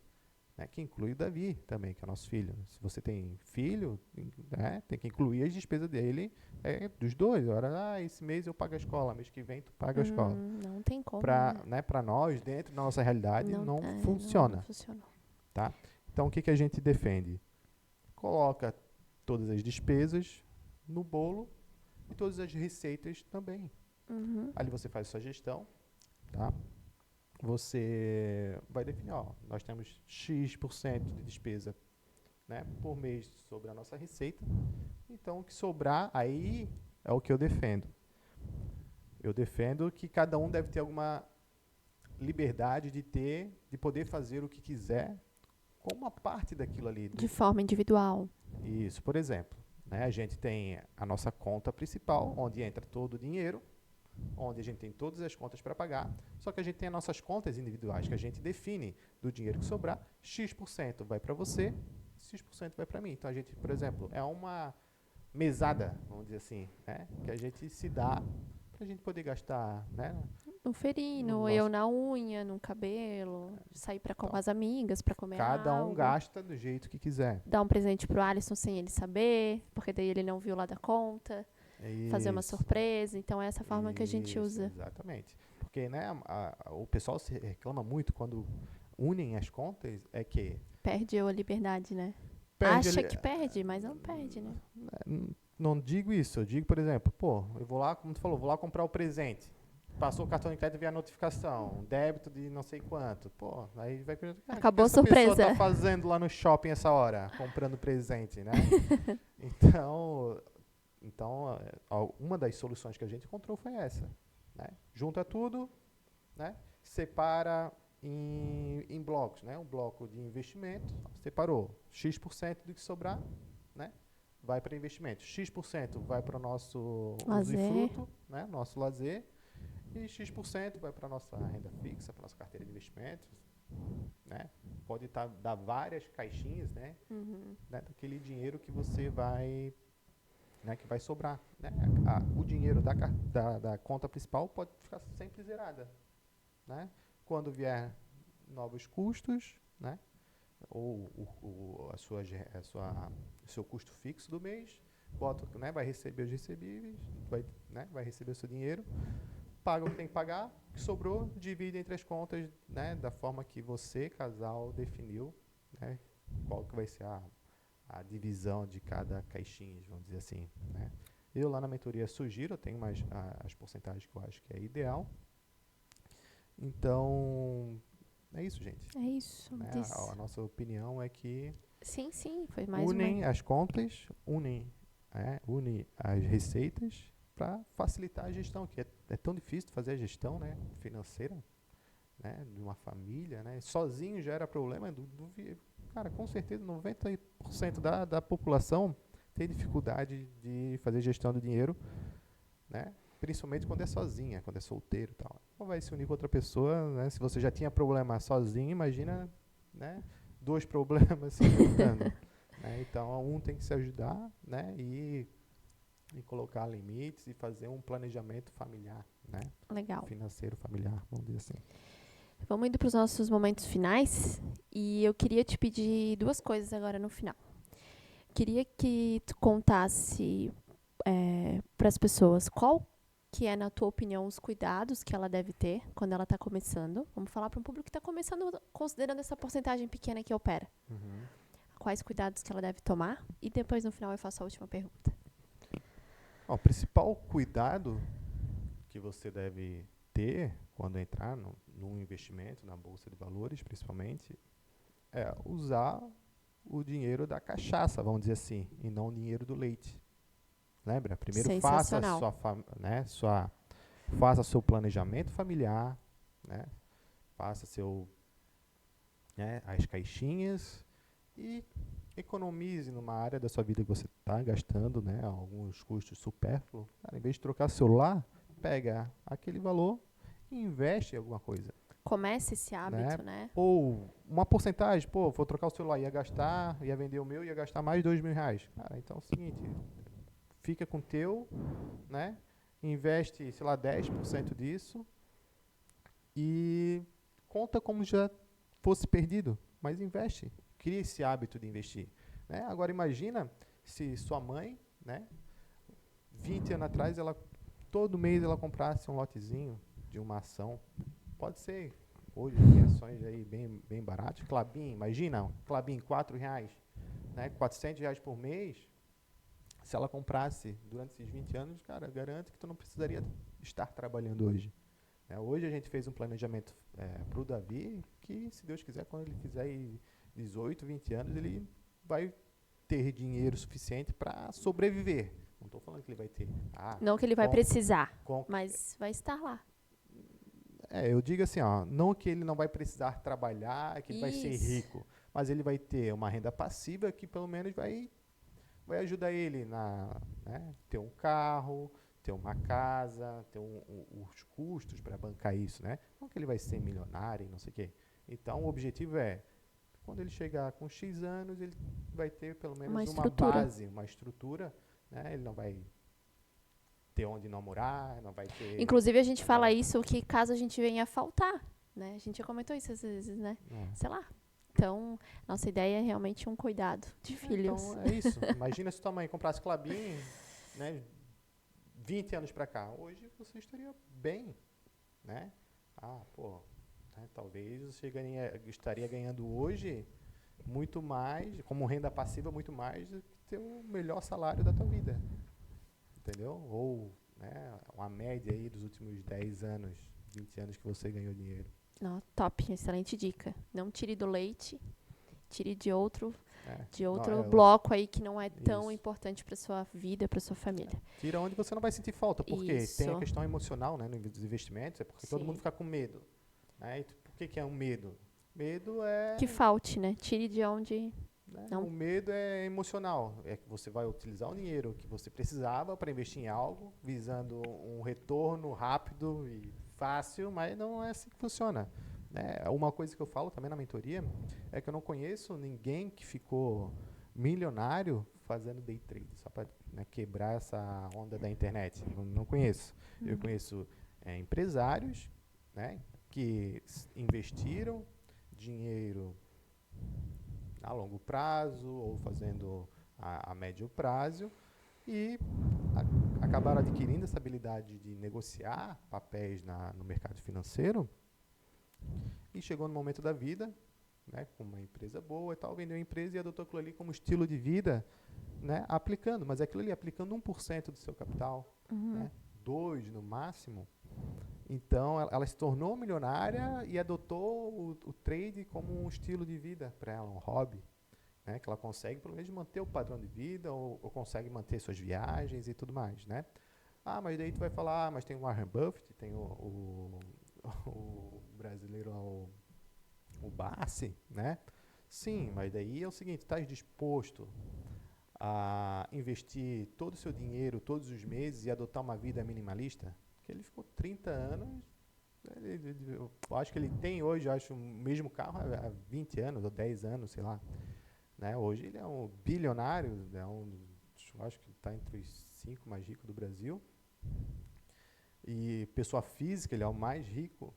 né, que inclui o Davi também, que é nosso filho. Se você tem filho, né, tem que incluir as despesas dele, dos dois. Agora, esse mês eu pago a escola, mês que vem tu paga a escola. Não tem como, Para, né? né, para nós, dentro da nossa realidade, não Não funciona. funciona. Tá? Então, o que, que a gente defende? Coloca todas as despesas no bolo e todas as receitas também. Uhum. Ali você faz a sua gestão, tá? Você vai definir, ó, nós temos X% de despesa, né, por mês sobre a nossa receita. Então, o que sobrar, aí é o que eu defendo. Eu defendo que cada um deve ter alguma liberdade de poder fazer o que quiser com uma parte daquilo ali. De forma individual. Isso, por exemplo, né, a gente tem a nossa conta principal, onde entra todo o dinheiro, onde a gente tem todas as contas para pagar, só que a gente tem as nossas contas individuais, que a gente define do dinheiro que sobrar, X% vai para você, X% vai para mim. Então, a gente, por exemplo, é uma mesada, vamos dizer assim, né, que a gente se dá para a gente poder gastar, né, No ferino, no eu nosso, na unha, no cabelo, sair com então, as amigas pra comer cada um algo. gasta do jeito que quiser. Dar um presente pro Alisson sem ele saber, porque daí ele não viu lá da conta. É Fazer uma isso. surpresa. Então é essa forma que a gente Isso, usa. exatamente. Porque, né, o pessoal se reclama muito quando unem as contas, é que Perde a liberdade, né? perde Acha ali. que perde, mas não perde, né? Não digo isso, eu digo, por exemplo, pô, eu vou lá, como tu falou, vou lá comprar o presente. Passou o cartão de crédito e veio a notificação, débito de não sei quanto. Pô, aí vai perguntar, cara, o que Acabou a essa pessoa surpresa. tá fazendo lá no shopping essa hora, comprando presente, né? Então, uma das soluções que a gente encontrou foi essa, né? Junta tudo, né? Separa em blocos, né? Um bloco de investimento, separou X% do que sobrar, né? Vai para investimento. X% vai para o nosso Lazer. usufruto, né? Nosso lazer. E X% vai para a nossa renda fixa, para a nossa carteira de investimentos, né? Pode dar várias caixinhas, né? Né? Daquele dinheiro que você vai, né? Que vai sobrar, né? O dinheiro da conta principal pode ficar sempre zerada, né? Quando vier novos custos, né? Ou o seu custo fixo do mês, bota, né? Vai receber os recebíveis, vai receber o seu dinheiro, paga o que tem que pagar, o que sobrou, divide entre as contas, né, da forma que você, casal, definiu, né, qual que vai ser a divisão de cada caixinha, vamos dizer assim, né. Eu lá na mentoria sugiro, eu tenho as porcentagens que eu acho que é ideal. Então, é isso, gente. É isso. Né, a nossa opinião é que Sim, foi mais unem as contas, une as receitas para facilitar a gestão, que é tão difícil fazer a gestão, né, financeira, né, de uma família, né, sozinho já era problema, cara, com certeza 90% da população tem dificuldade de fazer gestão do dinheiro, né, principalmente quando é sozinha, quando é solteiro e tal. Ou vai se unir com outra pessoa, né? Se você já tinha problema sozinho, imagina, né? Dois problemas se juntando. Né? Então, um tem que se ajudar, né? E colocar limites e fazer um planejamento familiar, né? Legal. Financeiro familiar, vamos dizer assim. Vamos indo para os nossos momentos finais. E eu queria te pedir duas coisas agora no final. Queria que tu contasse para as pessoas qual que é, na tua opinião, os cuidados que ela deve ter quando ela está começando. Vamos falar para um público que está começando, considerando essa porcentagem pequena que opera. Quais cuidados que ela deve tomar? E depois, no final, eu faço a última pergunta. O principal cuidado que você deve ter quando entrar num investimento, na bolsa de valores, principalmente, é usar o dinheiro da cachaça, vamos dizer assim, e não o dinheiro do leite. Lembra? Primeiro faça Sensacional. faça seu planejamento familiar, né? Faça as caixinhas e economize numa área da sua vida que você está gastando, né? Alguns custos supérfluos. Cara, em vez de trocar celular, pega aquele valor e investe em alguma coisa. Comece esse hábito, né? Ou uma porcentagem, vou trocar o celular, ia vender o meu, ia gastar mais de R$2.000. Cara, então é o seguinte, fica com o teu, né? Investe, sei lá, 10% disso e conta como já fosse perdido, mas investe, cria esse hábito de investir. Né? Agora imagina se sua mãe, né, 20 anos atrás, todo mês ela comprasse um lotezinho de uma ação. Pode ser, hoje tem ações aí bem baratas. Klabin, imagina, Klabin, R$4, né, R$400 por mês. Se ela comprasse durante esses 20 anos, cara, garanto que tu não precisaria estar trabalhando hoje. Hoje a gente fez um planejamento para o Davi, que se Deus quiser, quando ele fizer 18, 20 anos, ele vai ter dinheiro suficiente para sobreviver. Não estou falando que ele vai ter. Não que ele vai precisar, mas vai estar lá. Eu digo assim, não que ele não vai precisar trabalhar, que ele vai ser rico, mas ele vai ter uma renda passiva que pelo menos vai ajudar ele né, ter um carro, ter uma casa, ter os custos para bancar isso, né? Não que ele vai ser milionário e não sei o quê. Então, o objetivo é, quando ele chegar com X anos, ele vai ter pelo menos uma base, uma estrutura, né? Ele não vai ter onde não morar, não vai ter... Inclusive, a gente fala isso que caso a gente venha a faltar, né? A gente já comentou isso às vezes, né? Sei lá. Então, nossa ideia é realmente um cuidado de filhos. Então, é isso. Imagina se tua mãe comprasse Klabin, né, 20 anos para cá. Hoje você estaria bem, né? Talvez você estaria ganhando hoje muito mais, como renda passiva, muito mais do que ter o melhor salário da tua vida. Entendeu? Ou, né, uma média aí dos últimos 10 anos, 20 anos que você ganhou dinheiro. Top, excelente dica. Não tire do leite, tire de outro não, bloco aí que não é tão importante para sua vida, para sua família. Tira onde você não vai sentir falta, porque tem a questão emocional, né, nos investimentos, é porque todo mundo fica com medo. Né? Por que é um medo? Medo é... Que falte, né? Tire de onde... Né? O medo é emocional, é que você vai utilizar o dinheiro que você precisava para investir em algo, visando um retorno rápido e fácil, mas não é assim que funciona. Né? Uma coisa que eu falo também na mentoria é que eu não conheço ninguém que ficou milionário fazendo day trade, só para, né, quebrar essa onda da internet. Não conheço. Eu conheço empresários, né, que investiram dinheiro a longo prazo ou fazendo a médio prazo e acabaram adquirindo essa habilidade de negociar papéis no mercado financeiro e chegou no momento da vida, né, com uma empresa boa e tal, vendeu a empresa e adotou aquilo ali como estilo de vida, né, aplicando, mas aquilo ali aplicando 1% do seu capital, né, 2% no máximo. Então, ela se tornou milionária e adotou o trade como um estilo de vida para ela, um hobby. Né, que ela consegue, pelo menos, manter o padrão de vida ou consegue manter suas viagens e tudo mais. Né? Mas daí tu vai falar, mas tem o Warren Buffett, tem o brasileiro, o Bassi, né? Sim, mas daí é o seguinte, estás disposto a investir todo o seu dinheiro todos os meses e adotar uma vida minimalista, que ele ficou 30 anos, eu acho que ele tem hoje, eu acho, o mesmo carro há 20 anos ou 10 anos, sei lá. Né? Hoje ele é um bilionário, eu acho que está entre os 5 mais ricos do Brasil. E pessoa física, ele é o mais rico,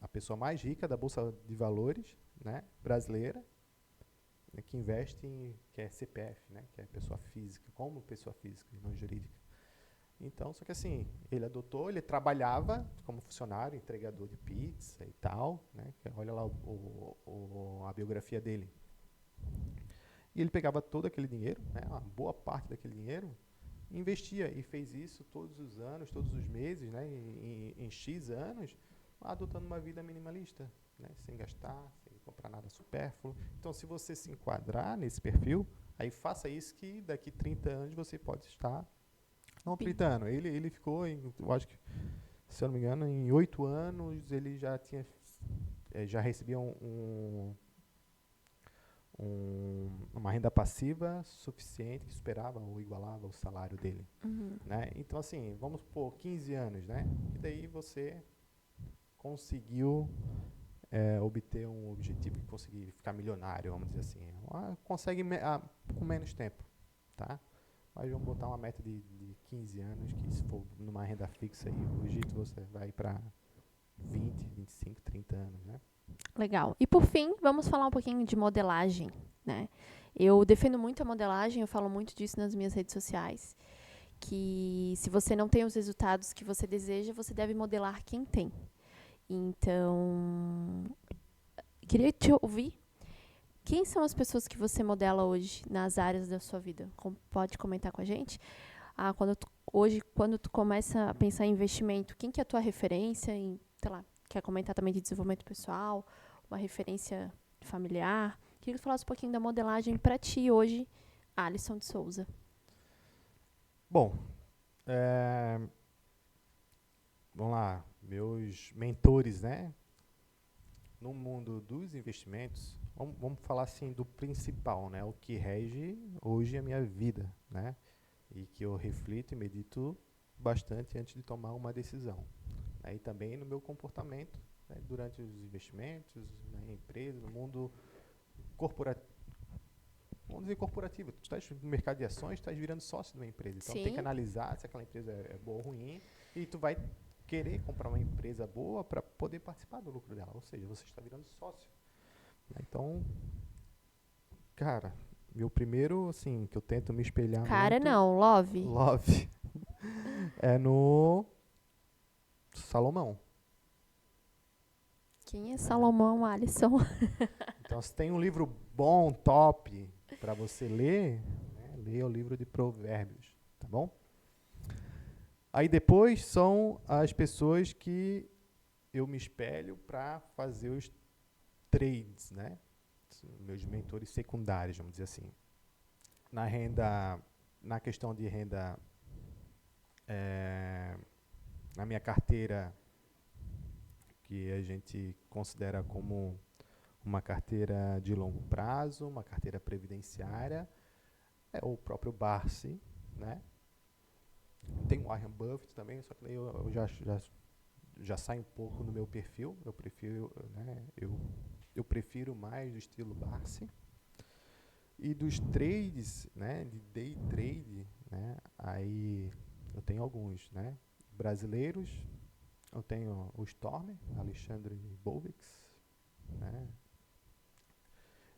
a pessoa mais rica da Bolsa de Valores, né, brasileira, né, que investe que é CPF, né, que é pessoa física, como pessoa física e não jurídica. Então, só que assim, ele trabalhava como funcionário, entregador de pizza e tal, né, olha lá a biografia dele. E ele pegava todo aquele dinheiro, né, uma boa parte daquele dinheiro, investia e fez isso todos os anos, todos os meses, né, em X anos, adotando uma vida minimalista, né, sem gastar, sem comprar nada supérfluo. Então, se você se enquadrar nesse perfil, aí faça isso que daqui 30 anos você pode estar... Não, 30 anos. Ele ficou, eu acho que, se eu não me engano, em 8 anos ele já tinha... já recebia uma renda passiva suficiente que superava ou igualava o salário dele. Né? Então, assim, vamos por 15 anos, né? E daí você conseguiu obter um objetivo, conseguir ficar milionário, vamos dizer assim. Consegue com menos tempo, tá? Mas vamos botar uma meta de 15 anos, que se for numa renda fixa aí, hoje você vai para 20, 25, 30 anos, né? Legal. E por fim, vamos falar um pouquinho de modelagem, né? Eu defendo muito a modelagem, eu falo muito disso nas minhas redes sociais, que se você não tem os resultados que você deseja, você deve modelar quem tem. Então, queria te ouvir. Quem são as pessoas que você modela hoje nas áreas da sua vida? Pode comentar com a gente? Quando tu começa a pensar em investimento, quem que é a tua referência? Sei lá, quer comentar também de desenvolvimento pessoal, uma referência familiar? Queria que tu falasse um pouquinho da modelagem para ti hoje, Alisson de Souza. Bom, vamos lá, meus mentores, né? No mundo dos investimentos, vamos falar assim do principal, né? O que rege hoje a minha vida, né? E que eu reflito e medito bastante antes de tomar uma decisão. E também no meu comportamento, né, durante os investimentos, na empresa, no mundo corporativo. Vamos dizer corporativo. Tu estás no mercado de ações, estás virando sócio de uma empresa. Então, tem que analisar se aquela empresa é boa ou ruim e tu vai querer comprar uma empresa boa para poder participar do lucro dela. Ou seja, você está virando sócio. Então, cara, meu primeiro, assim, que eu tento me espelhar muito... não, Love. Love. É no Salomão. Quem é Salomão, Alisson? Então, se tem um livro bom, top, para você ler, né, leia o livro de Provérbios, tá bom? Aí depois são as pessoas que eu me espelho para fazer os trades, né? Meus mentores secundários, vamos dizer assim. Na questão de renda, na minha carteira, que a gente considera como uma carteira de longo prazo, uma carteira previdenciária, o próprio Barsi, né? Tem o Warren Buffett também, só que daí eu já saio um pouco do meu perfil. Eu prefiro, né, eu prefiro mais do estilo Barsi. E dos trades, né, de day trade, né, aí eu tenho alguns, né, brasileiros. Eu tenho o Stormer, Alexandre Bovix, né,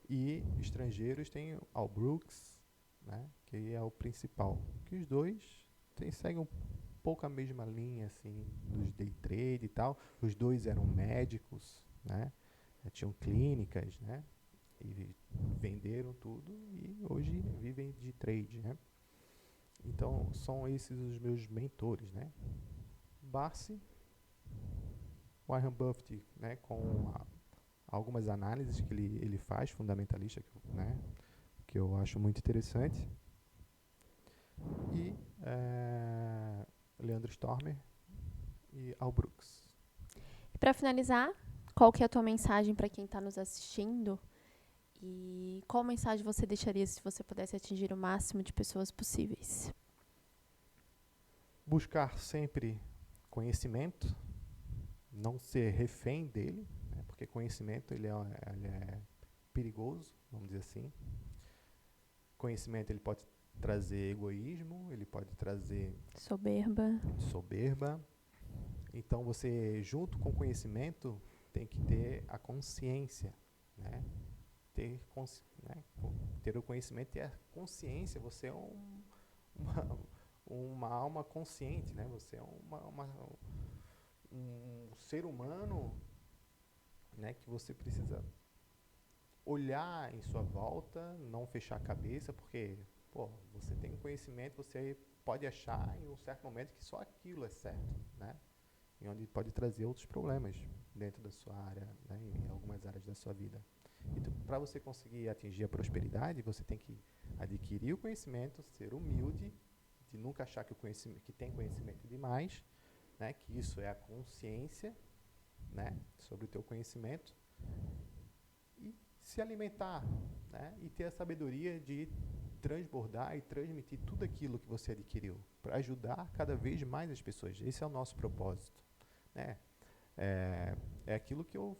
e estrangeiros tem o Al Brooks, né, que é o principal. Que os dois seguem um pouco a mesma linha, assim, dos day trade e tal. Os dois eram médicos, né, tinham clínicas, né, e venderam tudo e hoje vivem de trade, né. Então, são esses os meus mentores, né. Barsi, Warren Buffett, né, com algumas análises que ele faz, fundamentalista, né, que eu acho muito interessante. E Leandro Stormer e Al Brooks. E para finalizar, qual que é a tua mensagem para quem está nos assistindo E qual mensagem você deixaria se você pudesse atingir o máximo de pessoas possíveis? Buscar sempre conhecimento, não ser refém dele, né? Porque conhecimento ele é perigoso, vamos dizer assim. Conhecimento ele pode trazer egoísmo, ele pode trazer soberba. Então você, junto com o conhecimento, tem que ter a consciência, né? Ter o conhecimento e a consciência. Você é uma alma consciente, né? Você é um ser humano, né? Que você precisa olhar em sua volta, não fechar a cabeça, porque você tem conhecimento, você pode achar em um certo momento que só aquilo é certo, né? E onde pode trazer outros problemas dentro da sua área, né? Em algumas áreas da sua vida. Então, para você conseguir atingir a prosperidade, você tem que adquirir o conhecimento, ser humilde, de nunca achar que tem conhecimento demais, né? Que isso é a consciência, né? Sobre o teu conhecimento, e se alimentar, né? E ter a sabedoria de transbordar e transmitir tudo aquilo que você adquiriu para ajudar cada vez mais as pessoas. Esse é o nosso propósito, né? É aquilo que eu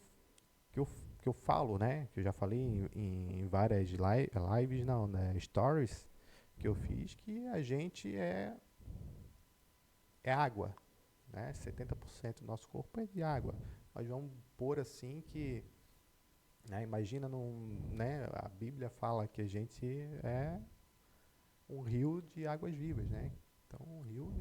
falo, né? Que eu já falei em várias lives, não, né? Stories que eu fiz, que a gente é água, né? 70% do nosso corpo é de água. Nós vamos pôr assim que, né? Imagina, né? A Bíblia fala que a gente é um rio de águas vivas, né? Então o rio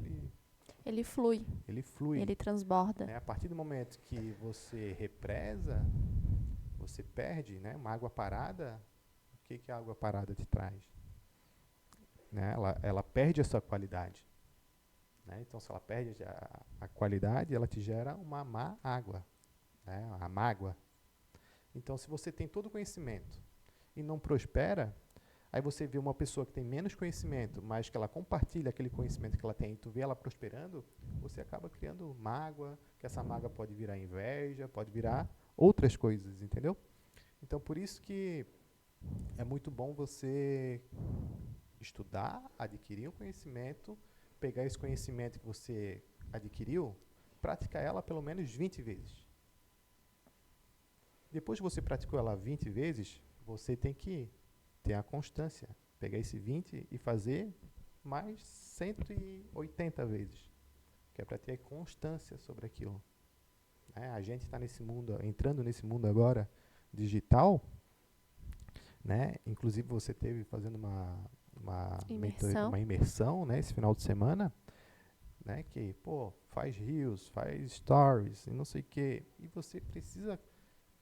Ele flui, ele transborda. Né? A partir do momento que você represa, você perde, né? Uma água parada. O que a água parada te traz? Né? Ela perde a sua qualidade. Né? Então, se ela perde a qualidade, ela te gera uma má água, né? A mágoa. Então, se você tem todo o conhecimento e não prospera, aí você vê uma pessoa que tem menos conhecimento, mas que ela compartilha aquele conhecimento que ela tem, e tu vê ela prosperando, você acaba criando mágoa, que essa mágoa pode virar inveja, pode virar outras coisas, entendeu? Então, por isso que é muito bom você estudar, adquirir um conhecimento, pegar esse conhecimento que você adquiriu, praticar ela pelo menos 20 vezes. Depois que você praticou ela 20 vezes, você tem que ter a constância. Pegar esse 20 e fazer mais 180 vezes. Que é para ter constância sobre aquilo. Né? A gente está entrando nesse mundo agora digital, né? Inclusive você teve fazendo uma imersão, né? Esse final de semana, né? Que, faz reels, faz stories e não sei o quê. E você precisa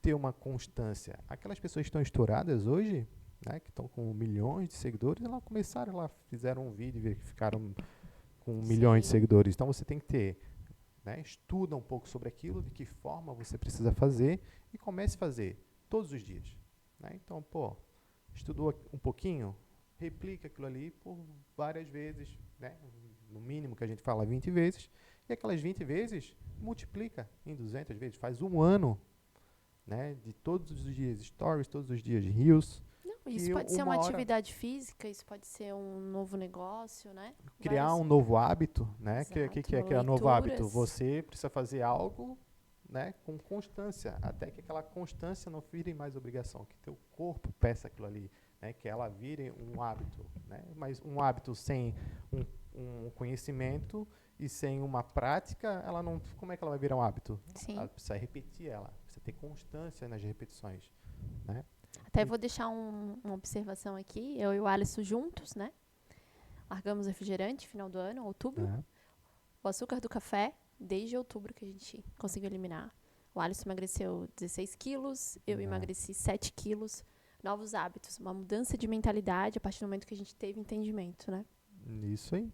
ter uma constância. Aquelas pessoas que estão estouradas hoje, né, que estão com milhões de seguidores, elas fizeram um vídeo e ficaram com milhões de seguidores. Então você tem que ter, né, estuda um pouco sobre aquilo, de que forma você precisa fazer e comece a fazer todos os dias. Né? Então, estudou um pouquinho, replica aquilo ali por várias vezes, né? No mínimo que a gente fala 20 vezes, e aquelas 20 vezes multiplica em 200 vezes, faz um ano, né, de todos os dias stories, todos os dias reels. Isso pode ser uma atividade física, isso pode ser um novo negócio, né? Criar um novo hábito, né? Exato, que é criar um novo hábito? Você precisa fazer algo, né, com constância, até que aquela constância não vire mais obrigação, que teu corpo peça aquilo ali, né, que ela vire um hábito, né? Mas um hábito sem um conhecimento e sem uma prática, ela não, como é que ela vai virar um hábito? Sim. Ela precisa repetir ela, precisa ter constância nas repetições, né? Até vou deixar uma observação aqui, eu e o Alisson juntos, né? Largamos refrigerante final do ano, outubro. O açúcar do café, desde outubro que a gente conseguiu eliminar. O Alisson emagreceu 16 quilos, eu emagreci 7 quilos. Novos hábitos, uma mudança de mentalidade a partir do momento que a gente teve entendimento, né? Isso aí.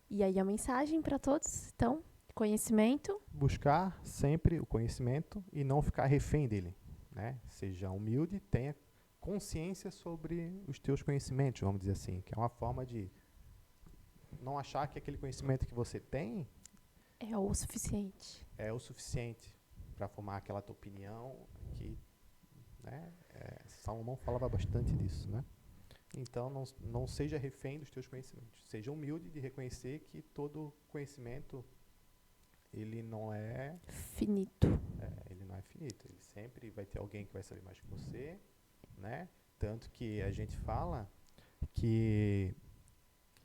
E aí a mensagem para todos, então, conhecimento. Buscar sempre o conhecimento e não ficar refém dele, né? Seja humilde, tenha consciência sobre os teus conhecimentos, vamos dizer assim, que é uma forma de não achar que aquele conhecimento que você tem é o suficiente. É o suficiente para formar aquela tua opinião que, né, Salomão falava bastante disso, né? Então, não seja refém dos teus conhecimentos. Seja humilde de reconhecer que todo conhecimento, ele não é Finito. ele não é finito. Ele sempre vai ter alguém que vai saber mais que você, né? Tanto que a gente fala que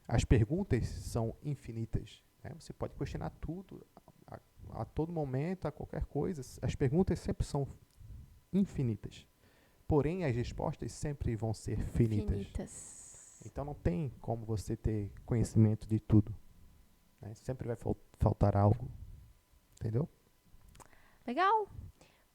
as perguntas são infinitas, né? Você pode questionar tudo, a todo momento, a qualquer coisa. As perguntas sempre são infinitas. Porém, as respostas sempre vão ser finitas. Então, não tem como você ter conhecimento de tudo, né? Sempre vai faltar algo. Entendeu? Legal!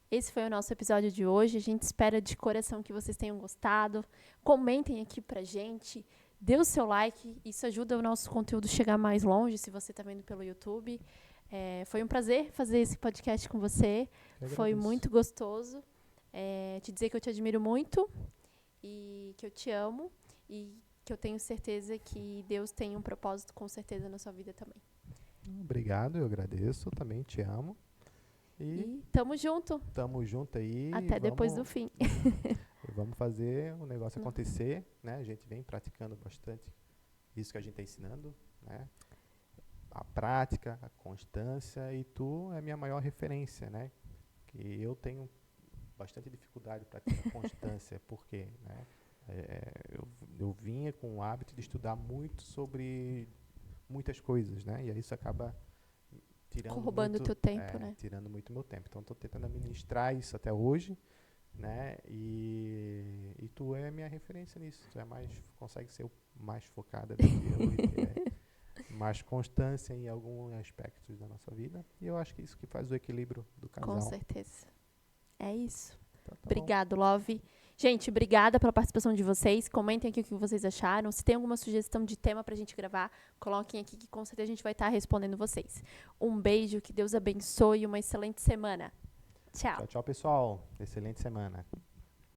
Esse foi o nosso episódio de hoje. A gente espera de coração que vocês tenham gostado. Comentem aqui pra gente. Dê o seu like. Isso ajuda o nosso conteúdo a chegar mais longe, se você está vendo pelo YouTube. Foi um prazer fazer esse podcast com você. Foi muito gostoso. Te dizer que eu te admiro muito e que eu te amo e que eu tenho certeza que Deus tem um propósito com certeza na sua vida também. Obrigado, eu agradeço, também te amo. E tamo junto. Tamo junto aí. Até depois do fim. Vamos fazer o negócio acontecer, né? A gente vem praticando bastante isso que a gente está ensinando, né? A prática, a constância, e tu é a minha maior referência, né? Que eu tenho bastante dificuldade para ter a constância, porque, né? Eu vinha com o hábito de estudar muito sobre muitas coisas, né? E aí isso acaba roubando o teu tempo, né? Tirando muito meu tempo. Então, estou tentando administrar isso até hoje, né? E tu é minha referência nisso. Tu consegue ser mais focada do que eu e ter mais constância em alguns aspectos da nossa vida. E eu acho que isso que faz o equilíbrio do casal. Com certeza. É isso. Então, Obrigado, Love. Gente, obrigada pela participação de vocês. Comentem aqui o que vocês acharam. Se tem alguma sugestão de tema pra gente gravar, coloquem aqui que com certeza a gente vai estar respondendo vocês. Um beijo, que Deus abençoe e uma excelente semana. Tchau. Tchau, pessoal. Excelente semana.